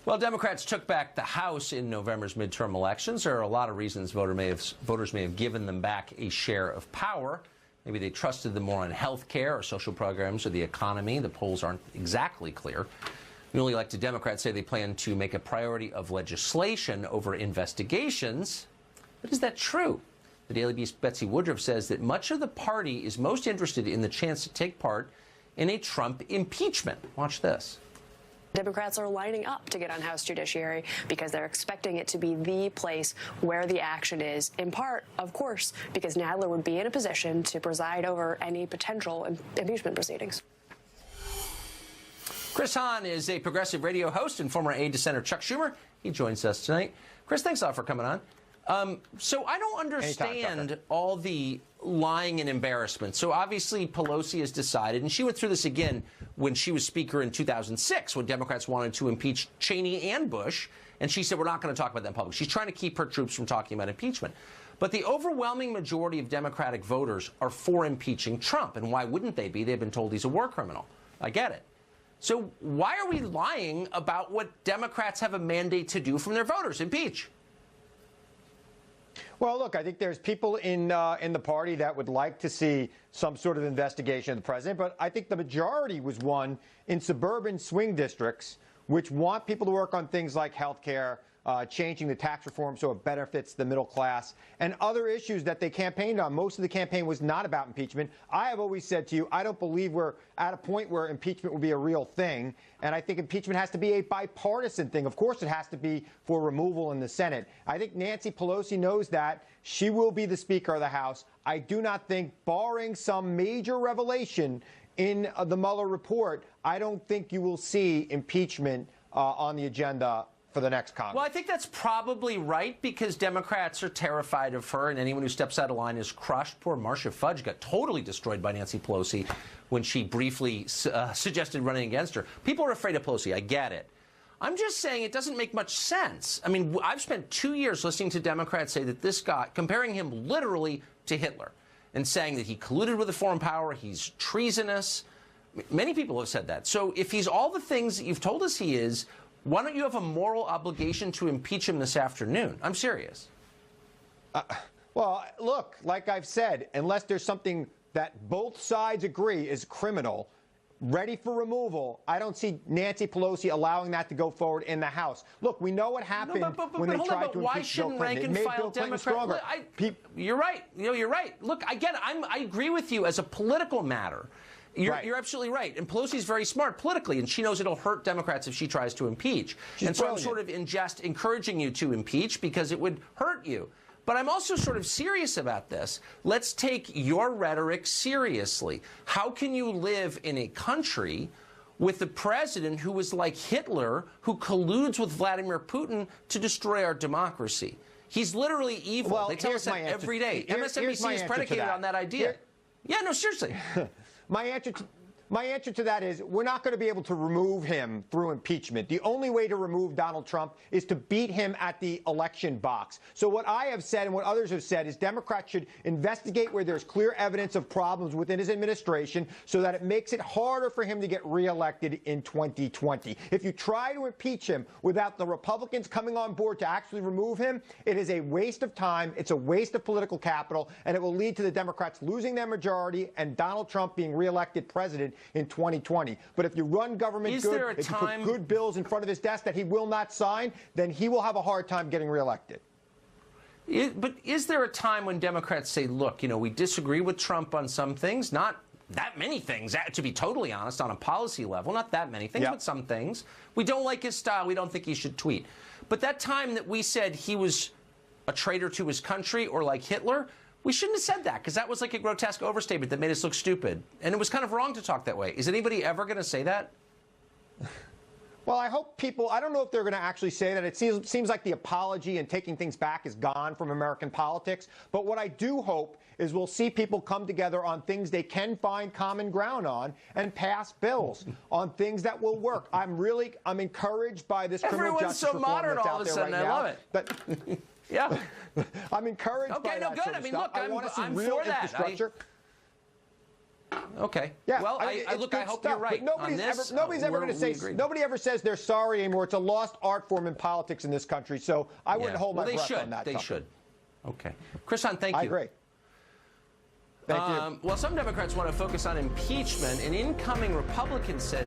Well, Democrats took back the House in November's midterm elections. There are a lot of reasons voters may have given them back a share of power. Maybe they trusted them more on health care or social programs or the economy. The polls aren't exactly clear. Newly elected Democrats say they plan to make a priority of legislation over investigations. But is that true? The Daily Beast's Betsy Woodruff says that much of the party is most interested in the chance to take part in a Trump impeachment. Watch this. Democrats are lining up to get on House Judiciary because they're expecting it to be the place where the action is, in part, of course, because Nadler would be in a position to preside over any potential impeachment proceedings. Chris Hahn is a progressive radio host and former aide to Senator Chuck Schumer. He joins us tonight. Chris, thanks a lot for coming on. So I don't understand all the lying and embarrassment. So obviously Pelosi has decided, and she went through this again when she was Speaker in 2006, when Democrats wanted to impeach Cheney and Bush, and she said, we're not going to talk about that in public. She's trying to keep her troops from talking about impeachment. But the overwhelming majority of Democratic voters are for impeaching Trump, and why wouldn't they be? They've been told he's a war criminal. I get it. So why are we lying about what Democrats have a mandate to do from their voters? Impeach. Well, look, I think there's people in the party that would like to see some sort of investigation of the president, but I think the majority was won in suburban swing districts, which want people to work on things like health care, changing the tax reform so it benefits the middle class, and other issues that they campaigned on. Most of the campaign was not about impeachment. I have always said to you, I don't believe we're at a point where impeachment will be a real thing, and I think impeachment has to be a bipartisan thing. Of course, it has to be for removal in the Senate. I think Nancy Pelosi knows that. She will be the Speaker of the House. I do not think, barring some major revelation in the Mueller report, I don't think you will see impeachment on the agenda for the next Congress. Well, I think that's probably right, because Democrats are terrified of her, and anyone who steps out of line is crushed. Poor Marcia Fudge got totally destroyed by Nancy Pelosi when she briefly suggested running against her. People are afraid of Pelosi. I get it. I'm just saying it doesn't make much sense. I mean, I've spent 2 years listening to Democrats say that this guy, comparing him literally to Hitler, and saying that he colluded with a foreign power, he's treasonous. Many people have said that. So if he's all the things that you've told us he is, why don't you have a moral obligation to impeach him this afternoon? I'm serious. Well, look, like I've said, unless there's something that both sides agree is criminal, ready for removal, I don't see Nancy Pelosi allowing that to go forward in the House. Look, we know what happened when they tried to impeach Bill Clinton. It made Bill Clinton stronger. You're right. You're right. Look, again, I agree with you as a political matter. You're absolutely right. And Pelosi's very smart politically, and she knows it'll hurt Democrats if she tries to impeach. And so I'm sort of in jest encouraging you to impeach because it would hurt you. But I'm also sort of serious about this. Let's take your rhetoric seriously. How can you live in a country with a president who is like Hitler, who colludes with Vladimir Putin to destroy our democracy? He's literally evil. Well, they tell us that every day. MSNBC is predicated on that idea. Yeah, no, seriously. My answer to that is we're not going to be able to remove him through impeachment. The only way to remove Donald Trump is to beat him at the election box. So what I have said and what others have said is Democrats should investigate where there's clear evidence of problems within his administration so that it makes it harder for him to get reelected in 2020. If you try to impeach him without the Republicans coming on board to actually remove him, it is a waste of time, it's a waste of political capital, and it will lead to the Democrats losing their majority and Donald Trump being reelected president in 2020. But if you run government good, if you put good bills in front of his desk that he will not sign, then he will have a hard time getting reelected. But is there a time when Democrats say, look, you know, we disagree with Trump on some things, not that many things, to be totally honest, on a policy level, not that many things, but some things. We don't like his style. We don't think he should tweet. But that time that we said he was a traitor to his country or like Hitler, we shouldn't have said that, because that was like a grotesque overstatement that made us look stupid. And it was kind of wrong to talk that way. Is anybody ever going to say that? Well, I hope people, I don't know if they're going to actually say that. It seems like the apology and taking things back is gone from American politics. But what I do hope is we'll see people come together on things they can find common ground on and pass bills on things that will work. I'm encouraged by this criminal justice reform that's out there right now. I love it. But yeah. I'm encouraged by that sort of stuff. Look, I want to see I'm real for that. infrastructure. Okay. Yeah. Well, I hope you're right on this. Nobody's ever going to say. Nobody ever says they're sorry anymore. It's a lost art form in politics in this country. So I wouldn't hold my breath on that. They should. Okay. Chris Hunt, thank you. I agree. Thank you. Well, some Democrats want to focus on impeachment. An incoming Republican said